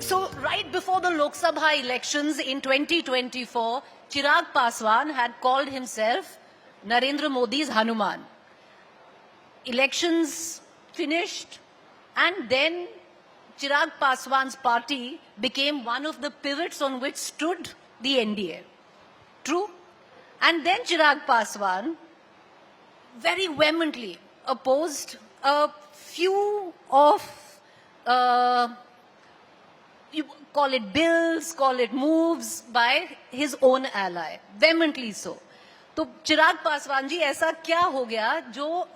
So right before the Lok Sabha elections in 2024, Chirag Paswan had called himself Narendra Modi's Hanuman. Elections finished, and then Chirag Paswan's party became one of the pivots on which stood the NDA. True? And then Chirag Paswan very vehemently opposed a few of, you call it bills, call it moves by his own ally, vehemently so. तो चिराग पासवान जी, ऐसा क्या हो गया जो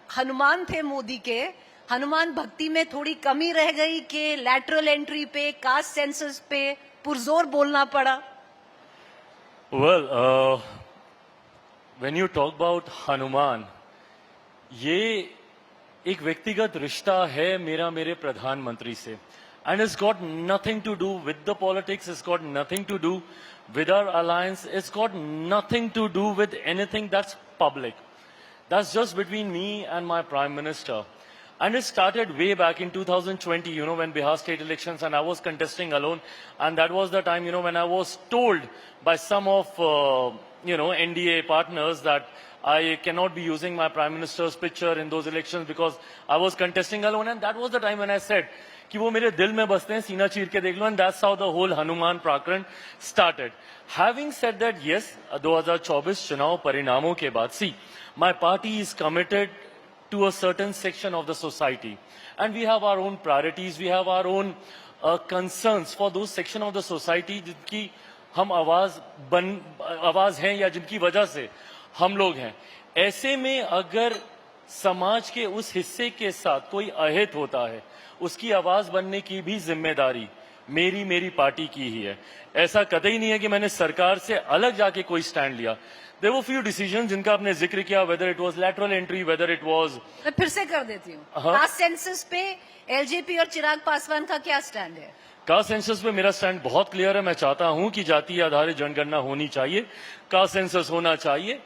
हनुमान थे मोदी के, हनुमान भक्ति में थोड़ी कमी रह गई कि लैटरल एंट्री पे, कास्ट सेंसस पे पुरजोर बोलना पड़ा? Well, when you talk about Hanuman, ये एक व्यक्तिगत रिश्ता है मेरा मेरे प्रधानमंत्री से, and it's got nothing to do with the politics, it's got nothing to do with our alliance, it's got nothing to do with anything that's public. That's just between me and my Prime Minister. And it started way back in 2020, when Bihar state elections, and I was contesting alone. And that was the time, when I was told by some of, NDA partners that I cannot be using my Prime Minister's picture in those elections because I was contesting alone. And that was the time when I said, कि वो मेरे दिल में बसते हैं, सीना चीर के देख लो, and that's how the whole Hanuman Prakran started. Having said that, yes, 2024 चुनाव परिणामों के बाद, see, my party is committed to a certain section of the society, and we have our own priorities, we have our own concerns for those section of the society जिनकी हम आवाज हैं या जिनकी वजह से हम लोग हैं. ऐसे में अगर समाज के उस हिस्से के साथ कोई अहित होता है, उसकी आवाज बनने की भी जिम्मेदारी मेरी पार्टी की ही है. ऐसा कतई नहीं है कि मैंने सरकार से अलग जाके कोई स्टैंड लिया. There were few decisions जिनका आपने जिक्र किया, whether it was lateral entry, whether it was. मैं फिर से कर देती हूँ. कास्ट सेंसस पे एलजेपी और चिराग पासवान का क्या स्टैंड है? कास्ट सेंसस पे मेरा स्टैंड बहुत क्लियर है. मैं चाहता हूं कि जातीय आधारित जनगणना होनी चाहिए, कास्ट सेंसस होना चाहिए,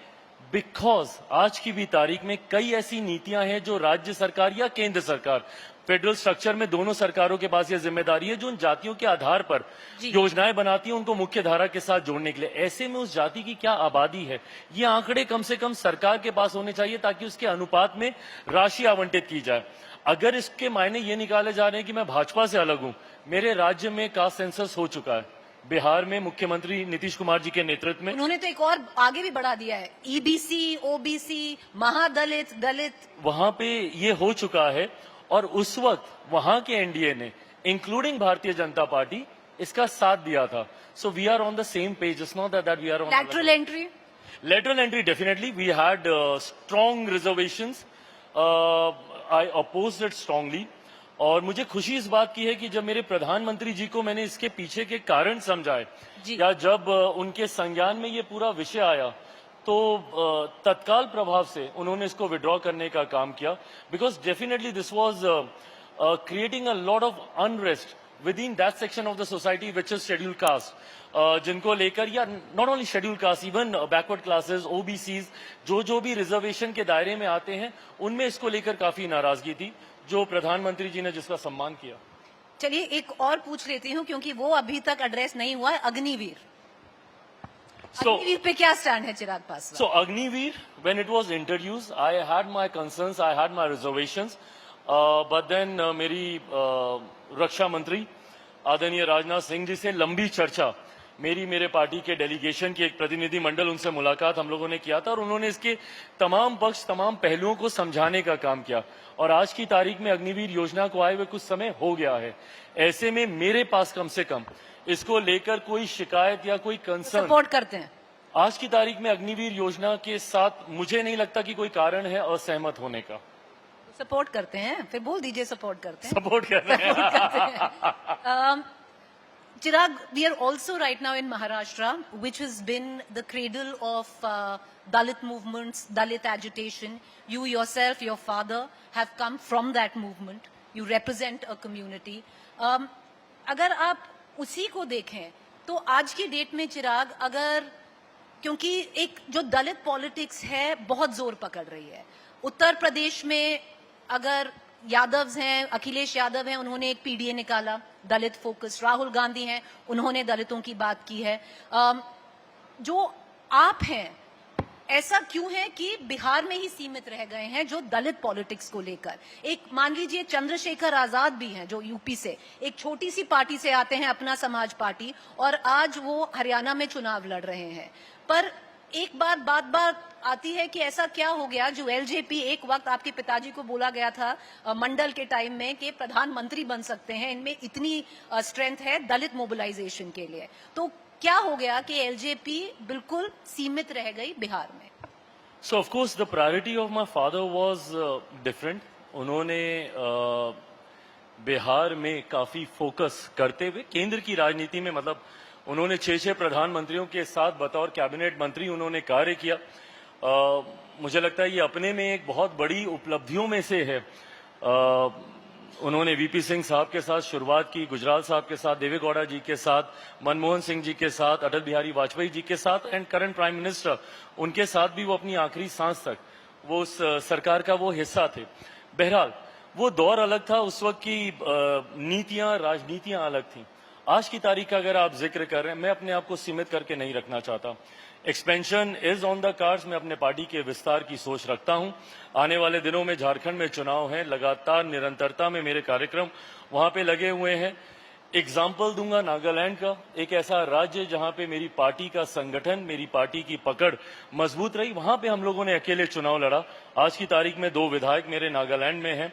बिकॉज आज की भी तारीख में कई ऐसी नीतियां हैं जो राज्य सरकार या केंद्र सरकार, फेडरल स्ट्रक्चर में दोनों सरकारों के पास यह जिम्मेदारी है जो उन जातियों के आधार पर योजनाएं बनाती हैं उनको मुख्य धारा के साथ जोड़ने के लिए. ऐसे में उस जाति की क्या आबादी है, ये आंकड़े कम से कम सरकार के पास होने चाहिए ताकि उसके अनुपात में राशि आवंटित की जाए. अगर इसके मायने ये निकाले जा रहे हैं कि मैं भाजपा से अलग हूं, मेरे राज्य में कास्ट सेंसस हो चुका है. बिहार में मुख्यमंत्री नीतीश कुमार जी के नेतृत्व में उन्होंने तो एक और आगे भी बढ़ा दिया है, ईबीसी, ओबीसी, महादलित, दलित, वहां पे ये हो चुका है. और उस वक्त वहां के एनडीए ने, इंक्लूडिंग भारतीय जनता पार्टी, इसका साथ दिया था. So we are on the same page. It's not that we are on lateral entry. Lateral entry, definitely. We had strong reservations. I opposed it strongly. और मुझे खुशी इस बात की है कि जब मेरे प्रधानमंत्री जी को मैंने इसके पीछे के कारण समझाए, या जब उनके संज्ञान में ये पूरा विषय आया, तो तत्काल प्रभाव से उन्होंने इसको विड्रॉ करने का काम किया. Because definitely this was creating a lot of unrest with in that section of the society which is schedule caste, जिनको लेकर, या not only schedule caste, even backward classes, OBCs, जो भी रिजर्वेशन के दायरे में आते हैं, उनमें इसको लेकर काफी नाराजगी थी, जो प्रधानमंत्री जी ने जिसका सम्मान किया. चलिए एक और पूछ लेती हूँ क्योंकि वो अभी तक एड्रेस नहीं हुआ है. अग्निवीर, अग्निवीर पे क्या स्टैंड है Chirag Paswan? So Agniveer, when it was introduced, I had my concerns, I had my reservations, but then मेरी रक्षा मंत्री आदरणीय राजनाथ सिंह जी से लंबी चर्चा, मेरे पार्टी के डेलीगेशन की एक प्रतिनिधि मंडल, उनसे मुलाकात हम लोगों ने किया था, और उन्होंने इसके तमाम पक्ष, तमाम पहलुओं को समझाने का काम किया. और आज की तारीख में अग्निवीर योजना को आए हुए कुछ समय हो गया है. ऐसे में मेरे पास कम से कम इसको लेकर कोई शिकायत या कोई कंसर्न, सपोर्ट करते हैं. आज की तारीख में अग्निवीर योजना के साथ मुझे नहीं लगता कि कोई कारण है असहमत होने का. सपोर्ट करते हैं, फिर बोल दीजिए सपोर्ट करते हैं. सपोर्ट कर रहे हैं. Chirag, we are also right now in Maharashtra, which has been the cradle of Dalit movements, Dalit agitation. You yourself, your father, have come from that movement. You represent a community. अगर आप उसी को देखें तो आज की date में चिराग, अगर, क्योंकि एक जो दलित पॉलिटिक्स है बहुत जोर पकड़ रही है, उत्तर प्रदेश में अगर यादव्स हैं, अखिलेश यादव हैं, उन्होंने एक पीडीए निकाला दलित फोकस, राहुल गांधी हैं, उन्होंने दलितों की बात की है। जो आप हैं, ऐसा क्यों है कि बिहार में ही सीमित रह गए हैं जो दलित पॉलिटिक्स को लेकर? एक मान लीजिए चंद्रशेखर आजाद भी हैं जो यूपी से, एक छोटी सी पार्टी से आते हैं, अपना समाज पार्टी, और आज वो हरियाणा में चुनाव लड़ रहे हैं। पर एक बात आती है कि ऐसा क्या हो गया जो एलजेपी, एक वक्त आपके पिताजी को बोला गया था मंडल के टाइम में कि प्रधानमंत्री बन सकते हैं, इनमें इतनी स्ट्रेंथ है दलित मोबिलाइजेशन के लिए, तो क्या हो गया कि एलजेपी बिल्कुल सीमित रह गई बिहार में? So of course the priority of my father was different. उन्होंने बिहार में काफी फोकस करते हुए केंद्र की राजनीति में, मतलब उन्होंने 6 प्रधानमंत्रियों के साथ बतौर कैबिनेट मंत्री उन्होंने कार्य किया। मुझे लगता है ये अपने में एक बहुत बड़ी उपलब्धियों में से है। उन्होंने वीपी सिंह साहब के साथ शुरुआत की, गुजराल साहब के साथ, देवेगौड़ा जी के साथ, मनमोहन सिंह जी के साथ, अटल बिहारी वाजपेयी जी के साथ एंड करंट प्राइम मिनिस्टर, उनके साथ भी वो अपनी आखिरी सांस तक वो उस सरकार का वो हिस्सा थे। बहरहाल वो दौर अलग था, उस वक्त की नीतियां, राजनीतियां अलग थीं। आज की तारीख का अगर आप जिक्र कर रहे हैं, मैं अपने आप को सीमित करके नहीं रखना चाहता। Expansion is on the cards. मैं अपने पार्टी के विस्तार की सोच रखता हूं। आने वाले दिनों में झारखंड में चुनाव हैं, लगातार निरंतरता में मेरे कार्यक्रम वहां पे लगे हुए हैं। एग्जाम्पल दूंगा नागालैंड का, एक ऐसा राज्य जहां पे मेरी पार्टी का संगठन, मेरी पार्टी की पकड़ मजबूत रही। वहां पे हम लोगों ने अकेले चुनाव लड़ा। आज की तारीख में 2 विधायक मेरे नागालैंड में हैं।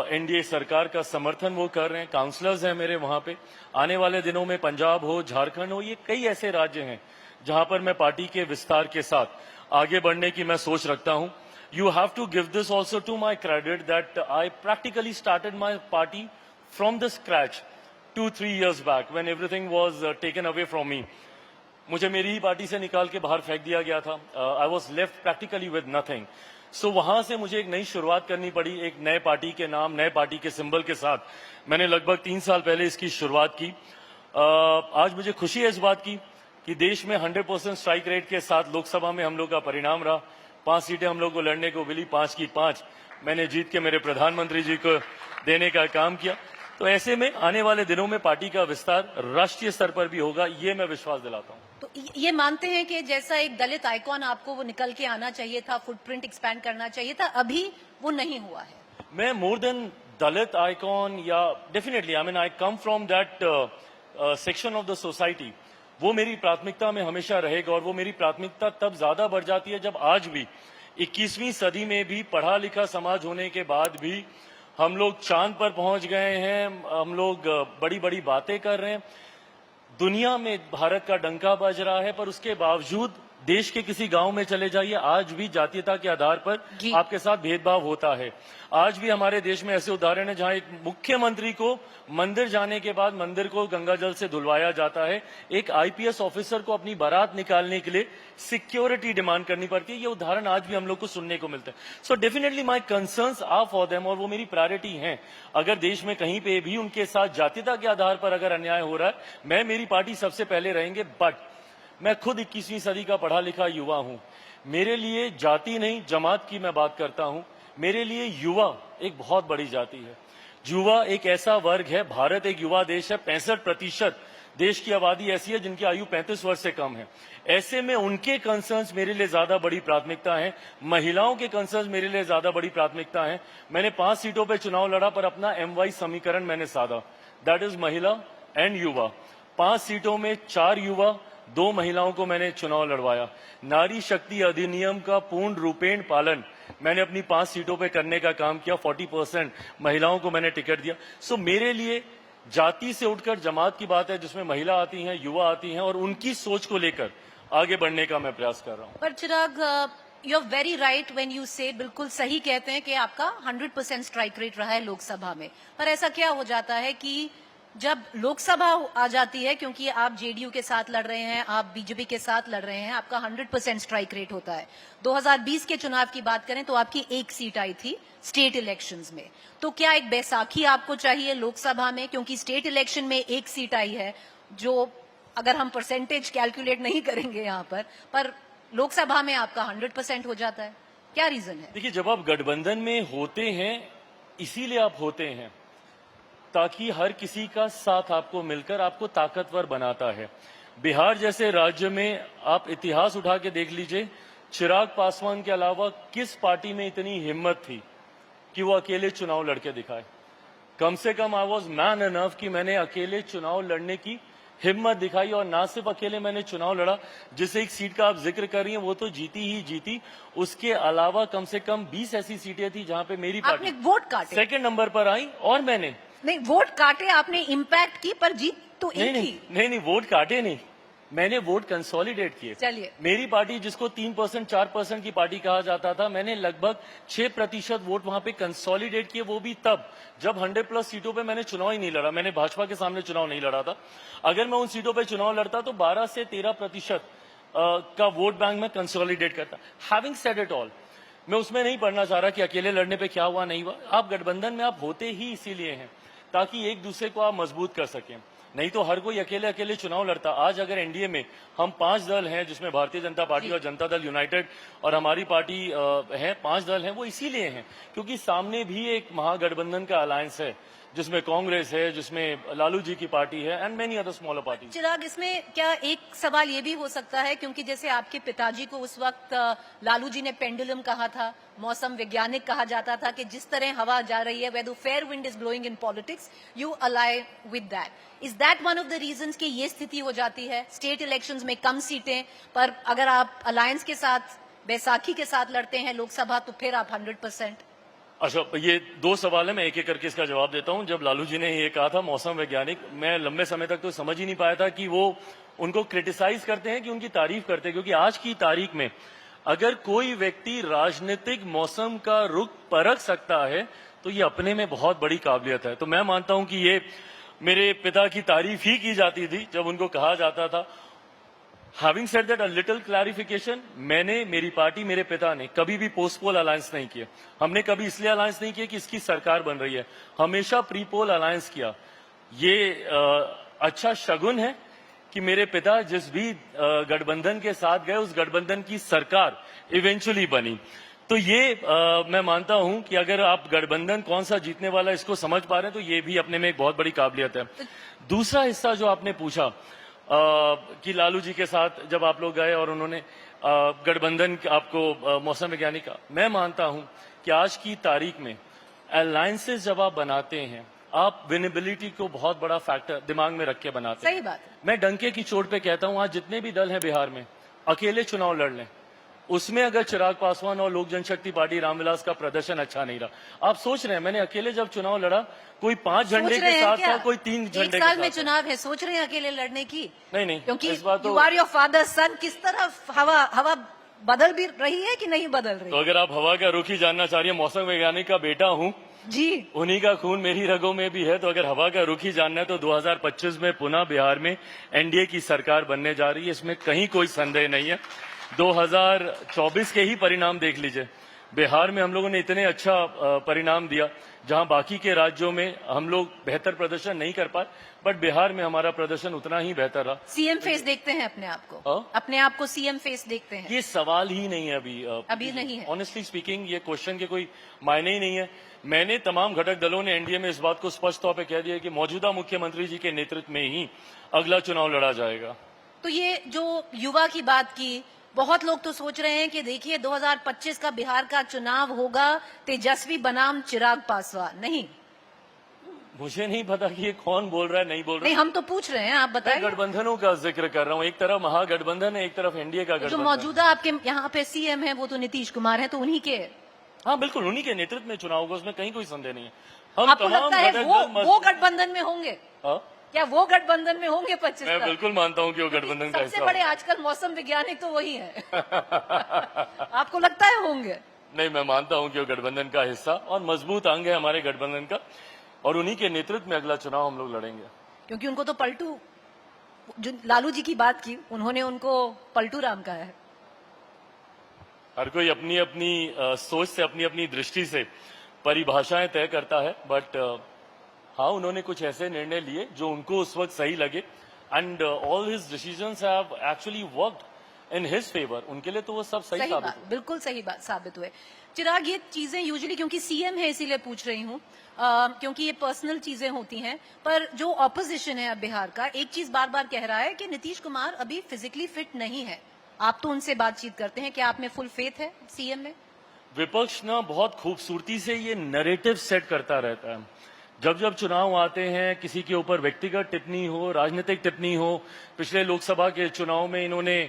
एनडीए सरकार का समर्थन वो कर रहे हैं, काउंसलर्स हैं मेरे वहां पे। आने वाले दिनों में पंजाब हो, झारखंड हो, ये कई ऐसे राज्य हैं जहां पर मैं पार्टी के विस्तार के साथ आगे बढ़ने की मैं सोच रखता हूं। You have to give this also to my credit that I practically started my party from the scratch 2-3 years back when everything was taken away from me. मुझे मेरी ही पार्टी से निकाल के बाहर फेंक दिया गया था। I was left practically with nothing. So वहां से मुझे एक नई शुरुआत करनी पड़ी, एक नए पार्टी के नाम, नए पार्टी के सिंबल के साथ। मैंने लगभग 3 साल पहले इसकी शुरुआत की। आज मुझे खुशी है इस बात की कि देश में 100% स्ट्राइक रेट के साथ लोकसभा में हम लोग का परिणाम रहा। 5 सीटें हम लोग को लड़ने को मिली, 5 की 5 मैंने जीत के मेरे प्रधानमंत्री जी को देने का काम किया। तो ऐसे में आने वाले दिनों में पार्टी का विस्तार राष्ट्रीय स्तर पर भी होगा, ये मैं विश्वास दिलाता हूं। तो ये मानते हैं कि जैसा एक दलित आइकॉन आपको वो निकल के आना चाहिए था, फुटप्रिंट एक्सपैंड करना चाहिए था, अभी वो नहीं हुआ है? मैं मोर देन दलित आइकॉन, या definitely I mean I come from that section of the society. वो मेरी प्राथमिकता में हमेशा रहेगा, और वो मेरी प्राथमिकता तब ज्यादा बढ़ जाती है जब आज भी 21वीं सदी में भी पढ़ा लिखा समाज होने के बाद भी हम लोग चांद पर पहुंच गए हैं, हम लोग बड़ी बड़ी बातें कर रहे हैं, दुनिया में भारत का डंका बज रहा है, पर उसके बावजूद देश के किसी गांव में चले जाइए, आज भी जातीयता के आधार पर आपके साथ भेदभाव होता है। आज भी हमारे देश में ऐसे उदाहरण है जहां एक मुख्यमंत्री को मंदिर जाने के बाद मंदिर को गंगाजल से धुलवाया जाता है, एक आईपीएस ऑफिसर को अपनी बारात निकालने के लिए सिक्योरिटी डिमांड करनी पड़ती है। ये उदाहरण आज भी हम लोग को सुनने को मिलते हैं। So definitely my concerns are for them, और वो मेरी प्रायोरिटी हैं। अगर देश में कहीं पे भी उनके साथ जातीयता के आधार पर अगर अन्याय हो रहा है, मैं, मेरी पार्टी सबसे पहले रहेंगे। बट मैं खुद 21वीं सदी का पढ़ा लिखा युवा हूं। मेरे लिए जाति नहीं, जमात की मैं बात करता हूं। मेरे लिए युवा एक बहुत बड़ी जाति है। युवा एक ऐसा वर्ग है, भारत एक युवा देश है, 65% देश की आबादी ऐसी है जिनकी आयु 35 वर्ष से कम है। ऐसे में उनके कंसर्न्स मेरे लिए ज्यादा बड़ी प्राथमिकता है, महिलाओं के कंसर्न्स मेरे लिए ज्यादा बड़ी प्राथमिकता है। मैंने 5 सीटों पर चुनाव लड़ा, पर अपना MY समीकरण मैंने साधा, दैट इज महिला एंड युवा। 5 सीटों में 4 युवा, 2 महिलाओं को मैंने चुनाव लड़वाया। नारी शक्ति अधिनियम का पूर्ण रूपेण पालन मैंने अपनी 5 सीटों पे करने का काम किया। 40% महिलाओं को मैंने टिकट दिया। सो मेरे लिए जाति से उठकर जमात की बात है, जिसमें महिला आती हैं, युवा आती हैं, और उनकी सोच को लेकर आगे बढ़ने का मैं प्रयास कर रहा हूं। पर Chirag, you are very right when you say, बिल्कुल सही कहते हैं कि आपका 100% स्ट्राइक रेट रहा है लोकसभा में। पर ऐसा क्या हो जाता है कि जब लोकसभा आ जाती है, क्योंकि आप जेडीयू के साथ लड़ रहे हैं, आप बीजेपी के साथ लड़ रहे हैं, आपका 100% स्ट्राइक रेट होता है। 2020 के चुनाव की बात करें तो आपकी 1 सीट आई थी स्टेट इलेक्शंस में। तो क्या एक बैसाखी आपको चाहिए लोकसभा में, क्योंकि स्टेट इलेक्शन में 1 सीट आई है, जो अगर हम परसेंटेज कैलकुलेट नहीं करेंगे यहाँ पर लोकसभा में आपका 100% हो जाता है? क्या रीजन है? देखिए, जब आप गठबंधन में होते हैं इसीलिए आप होते हैं ताकि हर किसी का साथ आपको मिलकर आपको ताकतवर बनाता है। बिहार जैसे राज्य में आप इतिहास उठा के देख लीजिए, चिराग पासवान के अलावा किस पार्टी में इतनी हिम्मत थी कि वो अकेले चुनाव लड़के दिखाए। कम से कम आई वॉज मैन एनफ कि मैंने अकेले चुनाव लड़ने की हिम्मत दिखाई, और ना सिर्फ अकेले मैंने चुनाव लड़ा, जिस एक सीट का आप जिक्र कर रही हैं वो तो जीती ही जीती, उसके अलावा कम से कम 20 ऐसी सीटें थी जहां पे मेरी आपने पार्टी वोट काटे, सेकंड नंबर पर आई और मैंने नहीं वोट काटे आपने, इम्पैक्ट की, पर जीत तो नहीं एक नहीं ही। नहीं नहीं वोट काटे नहीं, मैंने वोट कंसोलिडेट किए। चलिए, मेरी पार्टी जिसको 3% 4% की पार्टी कहा जाता था, मैंने लगभग 6% वोट वहां पे कंसोलिडेट किए, वो भी तब जब 100+ सीटों पे मैंने चुनाव ही नहीं लड़ा। मैंने भाजपा के सामने चुनाव नहीं लड़ा था। अगर मैं उन सीटों पे चुनाव लड़ता तो 12 से 13% का वोट बैंक में कंसोलिडेट करता। हैविंग सेड इट ऑल, मैं उसमें नहीं पढ़ना चाह रहा कि अकेले लड़ने पे क्या हुआ नहीं हुआ। आप गठबंधन में आप होते ही इसीलिए हैं ताकि एक दूसरे को आप मजबूत कर सकें, नहीं तो हर कोई अकेले अकेले चुनाव लड़ता। आज अगर एनडीए में हम 5 दल हैं, जिसमें भारतीय जनता पार्टी और जनता दल यूनाइटेड और हमारी पार्टी है, 5 दल हैं, वो इसीलिए हैं क्योंकि सामने भी एक महागठबंधन का अलायंस है जिसमें कांग्रेस है, जिसमें लालू जी की पार्टी है and many other smaller party. Chirag, इसमें क्या एक सवाल ये भी हो सकता है, क्योंकि जैसे आपके पिताजी को उस वक्त लालू जी ने पेंडुलम कहा था, मौसम वैज्ञानिक कहा जाता था कि जिस तरह हवा जा रही है, where the fair wind is blowing in politics, you अलाइ with that. Is that one of the reasons कि ये स्थिति हो जाती है? स्टेट इलेक्शंस में कम सीटें, पर अगर आप अलायंस के साथ, बैसाखी के साथ लड़ते हैं लोकसभा, तो फिर आप 100%। अच्छा, ये 2 सवाल है, मैं एक एक करके इसका जवाब देता हूं। जब लालू जी ने ये कहा था मौसम वैज्ञानिक, मैं लंबे समय तक तो समझ ही नहीं पाया था कि वो उनको क्रिटिसाइज करते हैं कि उनकी तारीफ करते हैं, क्योंकि आज की तारीख में अगर कोई व्यक्ति राजनीतिक मौसम का रुख परख सकता है तो ये अपने में बहुत बड़ी काबिलियत है। तो मैं मानता हूं कि ये मेरे पिता की तारीफ ही की जाती थी जब उनको कहा जाता था। Having said that, a little clarification, मैंने, मेरी पार्टी, मेरे पिता ने कभी भी पोस्ट पोल अलायंस नहीं किया। हमने कभी इसलिए अलायंस नहीं किया कि इसकी सरकार बन रही है, हमेशा प्री पोल अलायंस किया। ये अच्छा शगुन है कि मेरे पिता जिस भी गठबंधन के साथ गए उस गठबंधन की सरकार इवेंचुअली बनी। तो ये मैं मानता हूं कि अगर आप गठबंधन कौन सा जीतने वाला इसको समझ पा रहे हैं तो ये भी अपने में एक बहुत बड़ी काबिलियत है। दूसरा हिस्सा जो आपने पूछा कि लालू जी के साथ जब आप लोग गए और उन्होंने गठबंधन आपको मौसम वैज्ञानिक का, मैं मानता हूं कि आज की तारीख में अलायंसेस जब आप बनाते हैं, आप विनेबिलिटी को बहुत बड़ा फैक्टर दिमाग में रख के बनाते हैं। सही बात है। मैं डंके की चोट पे कहता हूं, आज जितने भी दल हैं बिहार में, अकेले चुनाव लड़ लें, उसमें अगर चिराग पासवान और लोक जनशक्ति पार्टी रामविलास का प्रदर्शन अच्छा नहीं रहा। आप सोच रहे हैं, मैंने अकेले जब चुनाव लड़ा, कोई 5 झंडे के साथ था, कोई 3 झंडे के साथ। एक साल में चुनाव है, सोच रहे हैं अकेले लड़ने की? नहीं, क्योंकि इस बात तो यू आर योर फादर सन, किस तरह हवा बदल भी रही है कि नहीं बदल रही? तो अगर आप हवा का रुख ही जानना चाह रही है, मौसम वैज्ञानिक का बेटा हूं जी, उन्हीं का खून मेरी रगों में भी है। तो अगर हवा का रुख ही जानना है तो 2025 में पुनः बिहार में एनडीए की सरकार बनने जा रही है, इसमें कहीं कोई संदेह नहीं है। 2024 के ही परिणाम देख लीजिए, बिहार में हम लोगों ने इतने अच्छा परिणाम दिया, जहां बाकी के राज्यों में हम लोग बेहतर प्रदर्शन नहीं कर पाए, बट बिहार में हमारा प्रदर्शन उतना ही बेहतर रहा। सीएम फेस देखते हैं अपने आप को? अपने आप को सीएम फेस देखते हैं? ये सवाल ही नहीं है अभी नहीं है। ऑनेस्टली स्पीकिंग, ये क्वेश्चन के कोई मायने ही नहीं है। मैंने तमाम घटक दलों ने एनडीए में इस बात को स्पष्ट तौर पे कह दिया कि मौजूदा मुख्यमंत्री जी के नेतृत्व में ही अगला चुनाव लड़ा जाएगा। तो ये जो युवा की बात की, बहुत लोग तो सोच रहे हैं कि देखिए 2025 का बिहार का चुनाव होगा तेजस्वी बनाम चिराग पासवान। नहीं, मुझे नहीं पता कि ये कौन बोल रहा है, नहीं बोल रहा नहीं, हम तो पूछ रहे हैं, आप मैं बताइए। गठबंधनों का जिक्र कर रहा हूँ। एक तरफ महागठबंधन है, एक तरफ एनडीए का जो गठबंधन। मौजूदा आपके यहाँ पे सीएम है वो तो नीतीश कुमार है, तो उन्हीं के, हाँ बिल्कुल, उन्हीं के नेतृत्व में चुनाव होगा, उसमें कहीं कोई संदेह नहीं है। हम आपको तमाम लगता है घटक दल वो गठबंधन में होंगे? हाँ? क्या वो गठबंधन में होंगे 25 मैं तक? बिल्कुल मानता हूँ कि वो गठबंधन का सबसे हिस्सा बड़े होगा। आजकल मौसम वैज्ञानिक तो वही है। आपको लगता है होंगे? नहीं, मैं मानता हूँ कि वो गठबंधन का हिस्सा और मजबूत अंग है हमारे गठबंधन का, और उन्हीं के नेतृत्व में अगला चुनाव हम लोग लड़ेंगे। क्योंकि उनको तो पलटू, जो लालू जी की बात की, उन्होंने उनको पलटू राम कहा है। हर कोई अपनी अपनी सोच से, अपनी अपनी दृष्टि से परिभाषाएं तय करता है, बट हाँ, उन्होंने कुछ ऐसे निर्णय लिए जो उनको उस वक्त सही लगे, and all his decisions have actually worked. In his favour, उनके लिए तो वो सब सही सही साबित बात, बिल्कुल सही बात साबित हुए। चिराग, ये चीजें यूजुअली, क्योंकि सीएम है इसीलिए पूछ रही हूँ, क्योंकि ये पर्सनल चीजें होती हैं, पर जो ऑपोजिशन है अब बिहार का, एक चीज बार बार कह रहा है कि नीतीश कुमार अभी फिजिकली फिट नहीं है। आप तो उनसे बातचीत करते हैं, क्या आप में फुल फेथ है सीएम में? विपक्ष ना बहुत खूबसूरती से ये नैरेटिव सेट करता रहता है। जब जब चुनाव आते हैं, किसी के ऊपर व्यक्तिगत टिप्पणी हो, राजनीतिक टिप्पणी हो, पिछले लोकसभा के चुनाव में इन्होंने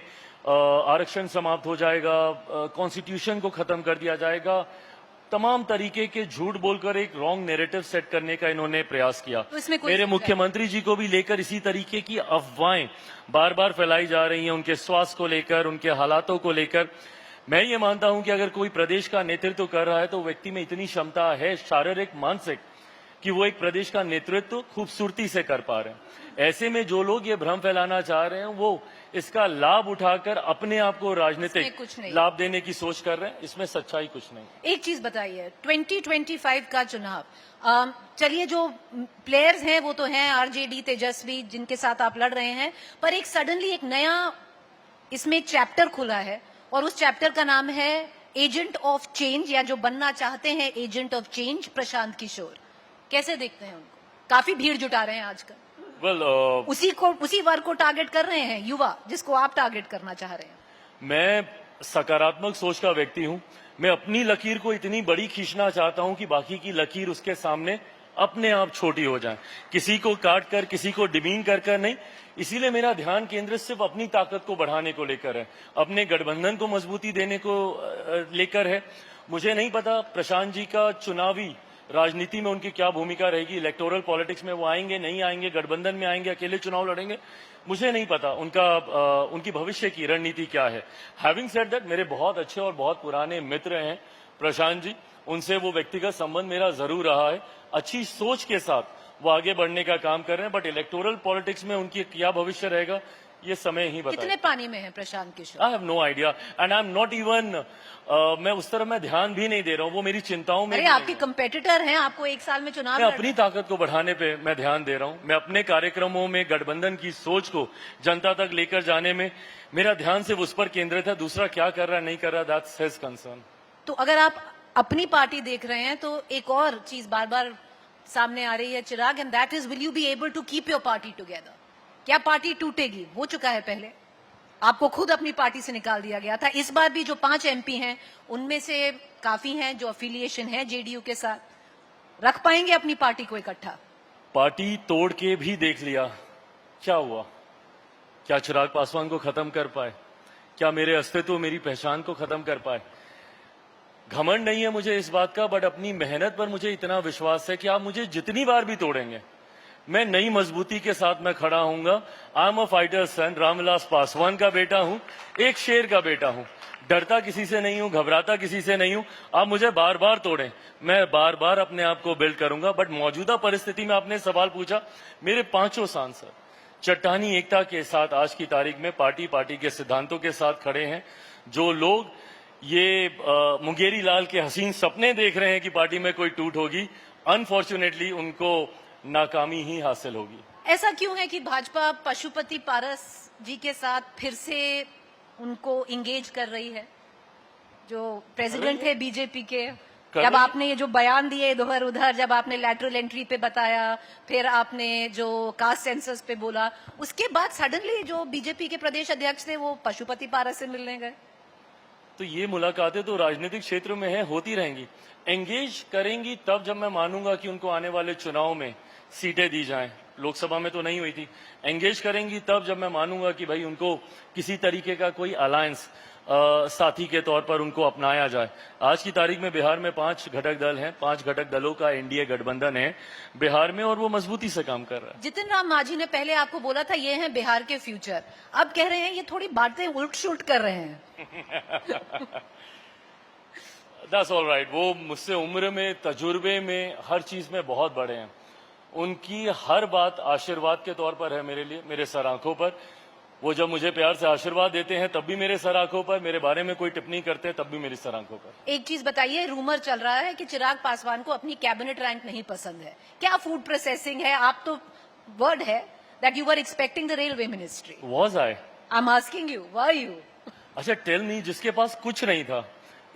आरक्षण समाप्त हो जाएगा, कॉन्स्टिट्यूशन को खत्म कर दिया जाएगा, तमाम तरीके के झूठ बोलकर एक रॉन्ग नैरेटिव सेट करने का इन्होंने प्रयास किया। तो इसमें कोई मेरे शक मुख्यमंत्री जी को भी लेकर इसी तरीके की अफवाहें बार बार फैलाई जा रही हैं, उनके स्वास्थ्य को लेकर, उनके हालातों को लेकर। मैं ये मानता हूं कि अगर कोई प्रदेश का नेतृत्व कर रहा है तो व्यक्ति में इतनी क्षमता है, शारीरिक मानसिक, कि वो एक प्रदेश का नेतृत्व खूबसूरती से कर पा रहे हैं। ऐसे में जो लोग ये भ्रम फैलाना चाह रहे हैं, वो इसका लाभ उठाकर अपने आप को इसमें राजनीतिक कुछ नहीं। लाभ देने की सोच कर रहे हैं। इसमें सच्चाई कुछ नहीं। एक चीज बताइए, 2025 का चुनाव, चलिए जो प्लेयर्स हैं वो तो हैं आरजेडी, तेजस्वी, जिनके साथ आप लड़ रहे हैं, पर एक सडनली एक नया इसमें चैप्टर खुला है, और उस चैप्टर का नाम है एजेंट ऑफ चेंज, या जो बनना चाहते हैं agent of change, Prashant Kishor. कैसे देखते हैं उनको? काफी भीड़ जुटा रहे हैं आजकल। उसी वर्ग को टारगेट कर रहे हैं, युवा, जिसको आप टारगेट करना चाह रहे हैं। मैं सकारात्मक सोच का व्यक्ति हूं। मैं अपनी लकीर को इतनी बड़ी खींचना चाहता हूं कि बाकी की लकीर उसके सामने अपने आप छोटी हो जाए, किसी को काट कर, किसी को डिमीन कर नहीं। इसीलिए मेरा ध्यान केंद्र सिर्फ अपनी ताकत को बढ़ाने को लेकर है, अपने गठबंधन को मजबूती देने को लेकर है। मुझे नहीं पता प्रशांत जी का चुनावी राजनीति में उनकी क्या भूमिका रहेगी, इलेक्टोरल पॉलिटिक्स में वो आएंगे, नहीं आएंगे, गठबंधन में आएंगे, अकेले चुनाव लड़ेंगे, मुझे नहीं पता उनकी भविष्य की रणनीति क्या है। हैविंग सेड दैट, मेरे बहुत अच्छे और बहुत पुराने मित्र हैं प्रशांत जी, उनसे वो व्यक्तिगत संबंध मेरा जरूर रहा है। अच्छी सोच के साथ वो आगे बढ़ने का काम कर रहे हैं, बट इलेक्टोरल पॉलिटिक्स में उनकी क्या भविष्य रहेगा ये समय ही बताएगा। कितने पानी में है Prashant Kishor? I have no idea and I am not even, मैं उस तरह मैं ध्यान भी नहीं दे रहा हूँ, वो मेरी चिंताओं में। अरे आपके कंपेटिटर हैं, आपको एक साल में चुनाव मैं अपनी ताकत को बढ़ाने पे मैं ध्यान दे रहा हूँ। मैं अपने कार्यक्रमों में गठबंधन की सोच को जनता तक लेकर जाने में मेरा ध्यान सिर्फ उस पर केंद्रित है। दूसरा क्या कर रहा है, नहीं कर रहा, दैट्स हिज कंसर्न। तो अगर आप अपनी पार्टी देख रहे हैं तो एक और चीज बार बार सामने आ रही है Chirag, and that is, will you be able to keep your party together? क्या पार्टी टूटेगी? हो चुका है पहले, आपको खुद अपनी पार्टी से निकाल दिया गया था। इस बार भी जो 5 एमपी हैं उनमें से काफी हैं जो अफिलिएशन है जेडीयू के साथ। रख पाएंगे अपनी पार्टी को इकट्ठा? पार्टी तोड़ के भी देख लिया, क्या हुआ? क्या चिराग पासवान को खत्म कर पाए? क्या मेरे अस्तित्व, मेरी पहचान को खत्म कर पाए? घमंड नहीं है मुझे इस बात का, बट अपनी मेहनत पर मुझे इतना विश्वास है कि आप मुझे जितनी बार भी तोड़ेंगे, मैं नई मजबूती के साथ मैं खड़ा हूंगा। आई एम अ फाइटर सन, रामविलास पासवान का बेटा हूं, एक शेर का बेटा हूं, डरता किसी से नहीं हूं, घबराता किसी से नहीं हूं। आप मुझे बार बार तोड़ें, मैं बार बार अपने आप को बिल्ड करूंगा। बट मौजूदा परिस्थिति में आपने सवाल पूछा, मेरे 5 सांसद चट्टानी एकता के साथ आज की तारीख में पार्टी के सिद्धांतों के साथ खड़े हैं। जो लोग ये मुंगेरी लाल के हसीन सपने देख रहे हैं कि पार्टी में कोई टूट होगी, अनफॉर्चुनेटली उनको नाकामी ही हासिल होगी। ऐसा क्यों है कि भाजपा पशुपति पारस जी के साथ फिर से उनको इंगेज कर रही है, जो प्रेसिडेंट थे बीजेपी के? जब आपने ये जो बयान दिए इधर उधर, जब आपने लैटरल एंट्री पे बताया, फिर आपने जो कास्ट सेंसस पे बोला, उसके बाद सडनली जो बीजेपी के प्रदेश अध्यक्ष थे वो पशुपति पारस से मिलने गए। तो ये मुलाकातें तो राजनीतिक क्षेत्र में है, होती रहेंगी। एंगेज करेंगी तब जब मैं मानूंगा कि उनको आने वाले चुनाव में सीटें दी जाएं। लोकसभा में तो नहीं हुई थी। एंगेज करेंगी तब जब मैं मानूंगा कि भाई उनको किसी तरीके का कोई अलायंस साथी के तौर पर उनको अपनाया जाए। आज की तारीख में बिहार में 5 घटक दल हैं, 5 घटक दलों का एनडीए गठबंधन है बिहार में, और वो मजबूती से काम कर रहा है। जितिन राम मांझी ने पहले आपको बोला था ये हैं बिहार के फ्यूचर, अब कह रहे हैं ये थोड़ी बातें उल्ट सुलट कर रहे हैं। That's all right. वो मुझसे उम्र में, तजुर्बे में, हर चीज में बहुत बड़े हैं। उनकी हर बात आशीर्वाद के तौर पर है मेरे लिए, मेरे सर आंखों पर। वो जब मुझे प्यार से आशीर्वाद देते हैं तब भी मेरे सर आंखों पर, मेरे बारे में कोई टिप्पणी करते हैं तब भी मेरी सर आंखों पर। एक चीज बताइए, रूमर चल रहा है कि चिराग पासवान को अपनी कैबिनेट रैंक नहीं पसंद है। क्या फूड प्रोसेसिंग है? आप तो वर्ड है that you were expecting the railway ministry. Was I am asking you, were you? अच्छा टेल मी, जिसके पास कुछ नहीं था,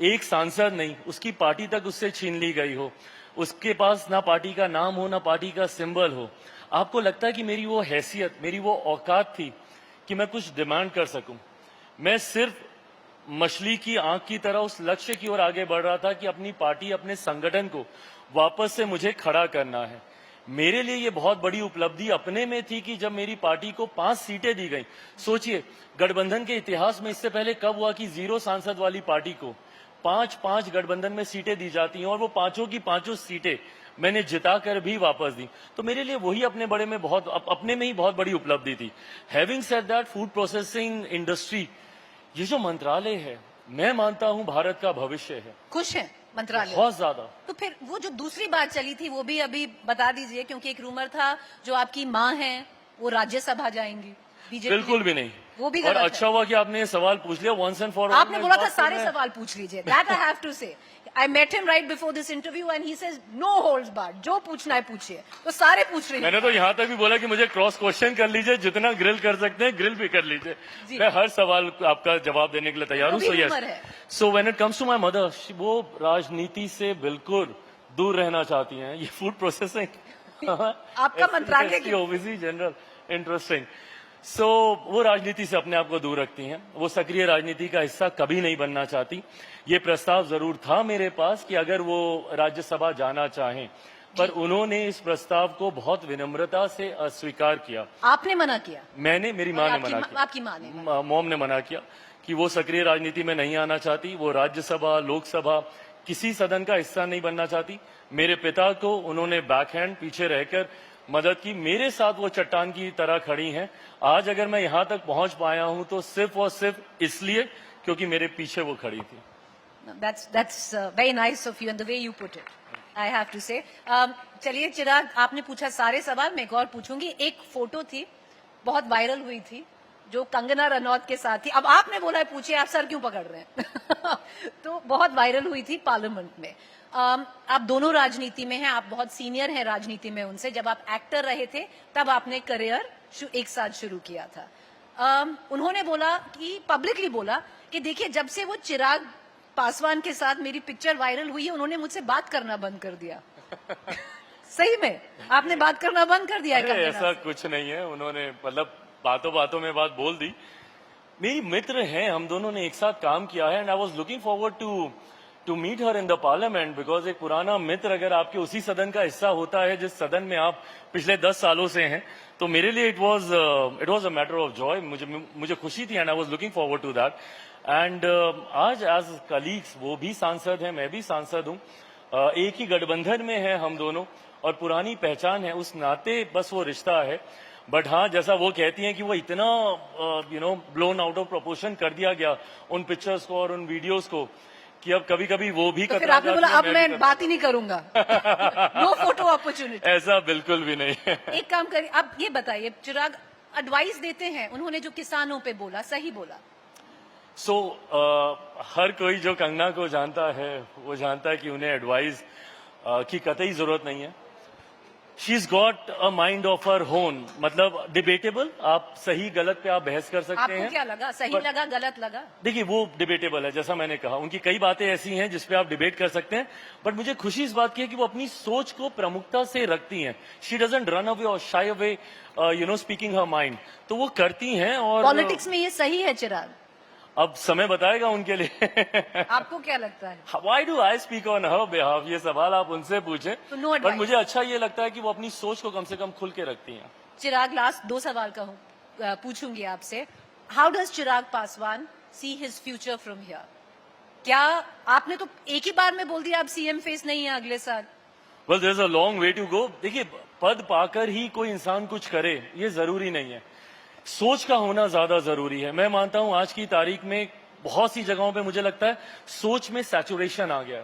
एक सांसद नहीं, उसकी पार्टी तक उससे छीन ली गई हो, उसके पास ना पार्टी का नाम हो ना पार्टी का सिंबल हो, आपको लगता है कि मेरी वो हैसियत, मेरी वो औकात थी कि मैं कुछ डिमांड कर सकूं? मैं सिर्फ मछली की आंख की तरह उस लक्ष्य की ओर आगे बढ़ रहा था कि अपनी पार्टी, अपने संगठन को वापस से मुझे खड़ा करना है। मेरे लिए ये बहुत बड़ी उपलब्धि अपने में थी कि जब मेरी पार्टी को 5 सीटें दी गई। सोचिए, गठबंधन के इतिहास में इससे पहले कब हुआ कि 0 सांसद वाली पार्टी को 5-5 गठबंधन में सीटें दी जाती हैं और वो पांचों की पांचों सीटें मैंने जिताकर भी वापस दी। तो मेरे लिए वही अपने में ही बहुत बड़ी उपलब्धि थी। Having said that, food processing industry, ये जो मंत्रालय है, मैं मानता हूं भारत का भविष्य है। खुश हैं मंत्रालय? बहुत ज्यादा। तो फिर वो जो दूसरी बात चली थी वो भी अभी बता दीजिए, क्योंकि एक रूमर था जो आपकी माँ है वो राज्यसभा जाएंगी बीजेपी। बिल्कुल भी नहीं। वो भी और गलत अच्छा है। हुआ कि आपने ये सवाल पूछ लिया वंस एंड फॉर ऑल। आपने बोला था सारे सवाल पूछ लीजिए। That I have to say. I met him right before this interview and he says no holds barred, जो पूछना है पूछिए। तो सारे पूछ रही मैंने तो यहाँ तक भी बोला कि मुझे क्रॉस क्वेश्चन कर लीजिए, जितना ग्रिल कर सकते हैं ग्रिल भी कर लीजिए, मैं हर सवाल आपका जवाब देने के लिए तैयार हूँ। So yes, so when it comes to my mother, वो राजनीति से बिल्कुल दूर रहना चाहती हैं। ये फूड प्रोसेसिंग आपका मंत्रालय की ओबीसी जनरल, इंटरेस्टिंग। सो वो राजनीति से अपने आप को दूर रखती हैं, वो सक्रिय राजनीति का हिस्सा कभी नहीं बनना चाहती। ये प्रस्ताव जरूर था मेरे पास कि अगर वो राज्यसभा जाना चाहें, पर उन्होंने इस प्रस्ताव को बहुत विनम्रता से अस्वीकार किया। आपने मना किया? मैंने, मेरी माँ ने मना किया। आपकी माँ ने? मॉम ने मना किया कि वो सक्रिय राजनीति में नहीं आना चाहती, वो राज्यसभा, लोकसभा, किसी सदन का हिस्सा नहीं बनना चाहती। मेरे पिता को उन्होंने बैकहैंड पीछे रहकर मदद की, मेरे साथ वो चट्टान की तरह खड़ी हैं। आज अगर मैं यहाँ तक पहुंच पाया हूं तो सिर्फ और सिर्फ इसलिए क्योंकि मेरे पीछे वो खड़ी थी। That's very nice of you and the way you put it, I have to say. चलिए चिराग, आपने पूछा सारे सवाल, मैं एक और पूछूंगी। एक फोटो थी, बहुत वायरल हुई थी, जो कंगना रनौत के साथ थी। अब आपने बोला है पूछिए, आप सर क्यों पकड़ रहे हैं? तो बहुत वायरल हुई थी पार्लियामेंट में। आप दोनों राजनीति में हैं, आप बहुत सीनियर हैं राजनीति में उनसे। जब आप एक्टर रहे थे तब आपने करियर एक साथ शुरू किया था। उन्होंने बोला कि, पब्लिकली बोला कि देखिए, जब से वो चिराग पासवान के साथ मेरी पिक्चर वायरल हुई है, उन्होंने मुझसे बात करना बंद कर दिया। सही में आपने बात करना बंद कर दिया है? ऐसा कुछ नहीं है, उन्होंने मतलब बातों बातों में बात बोल दी। मेरी मित्र हैं, हम दोनों ने एक साथ काम किया है and I was looking forward to meet her in the parliament, because एक पुराना मित्र अगर आपके उसी सदन का हिस्सा होता है जिस सदन में आप पिछले 10 सालों से हैं, तो मेरे लिए it was a matter of joy. मुझे खुशी थी and I was looking forward to that. And आज एज कलीग्स, वो भी सांसद हैं, मैं भी सांसद हूँ, एक ही गठबंधन में है हम दोनों और पुरानी पहचान है, उस नाते बस वो रिश्ता है। बट हाँ, जैसा वो कहती हैं कि वो इतना ब्लोन आउट ऑफ प्रोपोर्शन कर दिया गया उन पिक्चर्स को और उन वीडियोस को कि अब कभी कभी वो भी तो फिर आपने बोला अब मैं बात ही नहीं करूंगा। No photo opportunity. ऐसा बिल्कुल भी नहीं है। एक काम करिए, अब ये बताइए, चिराग एडवाइस देते हैं, उन्होंने जो किसानों पे बोला सही बोला? हर कोई जो कंगना को जानता है वो जानता है कि उन्हें एडवाइस की कतई जरूरत नहीं है। She is got a mind of her own, मतलब डिबेटेबल, आप सही गलत पे आप बहस कर सकते हैं। आपको क्या लगा, सही लगा, गलत लगा? देखिए, वो डिबेटेबल है, जैसा मैंने कहा, उनकी कई बातें ऐसी हैं जिसपे आप डिबेट कर सकते हैं। बट मुझे खुशी इस बात की है कि वो अपनी सोच को प्रमुखता से रखती हैं। शी डजंट रन अवे और shy away speaking her mind, तो वो करती हैं। और पॉलिटिक्स में ये सही है चिराग? अब समय बताएगा उनके लिए। आपको क्या लगता है? Why do I speak on her behalf? ये सवाल आप उनसे पूछें। तो no advice। बट मुझे अच्छा ये लगता है कि वो अपनी सोच को कम से कम खुल के रखती हैं। चिराग, लास्ट 2 सवाल का पूछूंगी आपसे। How does Chirag Paswan see his future from here? क्या आपने तो एक ही बार में बोल दिया आप सीएम फेस नहीं है अगले साल? Well, there's a long way to go। देखिए, पद पाकर ही कोई इंसान कुछ करे ये जरूरी नहीं है, सोच का होना ज्यादा जरूरी है। मैं मानता हूं आज की तारीख में बहुत सी जगहों पे मुझे लगता है सोच में सैचुरेशन आ गया।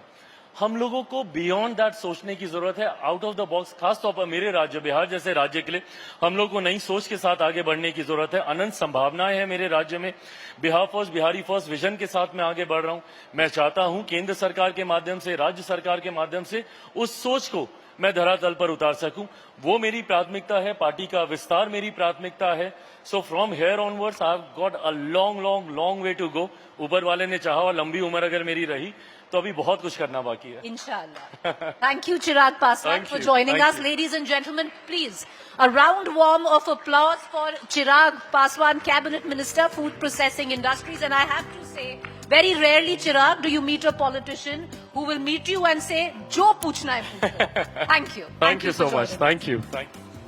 हम लोगों को बियॉन्ड दैट सोचने की जरूरत है, आउट ऑफ द बॉक्स। खासतौर पर मेरे राज्य बिहार जैसे राज्य के लिए हम लोग को नई सोच के साथ आगे बढ़ने की जरूरत है। अनंत संभावनाएं हैं मेरे राज्य में। Bihar first, Bihari first vision के साथ मैं आगे बढ़ रहा हूं। मैं चाहता हूं केंद्र सरकार के माध्यम से, राज्य सरकार के माध्यम से उस सोच को मैं धरातल पर उतार सकूं, वो मेरी प्राथमिकता है, पार्टी का विस्तार मेरी प्राथमिकता है. So from here onwards I have got a long way to go. ऊपर वाले ने चाहा और लंबी उम्र अगर मेरी रही तो अभी बहुत कुछ करना बाकी है. Inshallah. Thank you, Chirag Paswan, Thank for you. joining Thank us. you. Ladies and gentlemen, please, a round warm of applause for Chirag Paswan, Cabinet Minister, Food Processing Industries. And I have to say, very rarely, Chirag, do you meet a politician who will meet you and say, "Jo puchna hai pucho." Thank you. Thank you so for much. joining us. Thank you.